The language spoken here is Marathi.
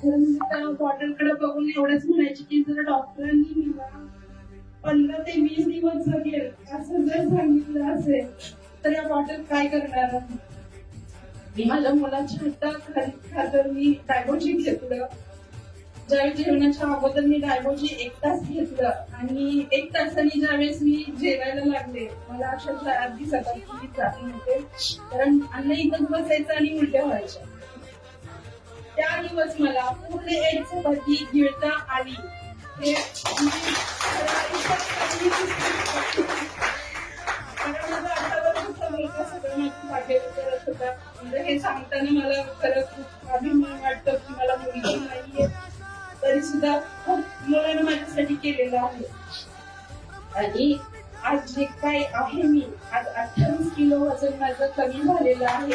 तर मी त्या बॉटलकडे बघून एवढंच म्हणायची की जर डॉक्टरांनी मला 15 ते 20 दिवस जगेल असं जर सांगितलं असेल तर या बॉटल काय करणार आहे. मी माझ्या मुलाच्या हातात मी डायबोजी घेतलं. ज्यावेळी जेवणाच्या अगोदर मी डायबोजी 1 तास घेतलं आणि 1 तासाने ज्यावेळेस मी जेवायला लागले मला अक्षरशः अर्धी सकाळची जाती नव्हते, कारण अन्न इथंच बसायचं आणि उलट्या व्हायच्या. त्या दिवस मला पूर्ण 1 चपाती गिळता आली. हे करत होता. म्हणजे हे सांगताना मला खरंच खूप अभिमान वाटतं की मला मुलगी नाहीये तरी सुद्धा खूप मुलानं माझ्यासाठी केलेलं आहे. आणि आज जे काय आहे मी आज 28 किलो वजन माझं कमी झालेलं आहे.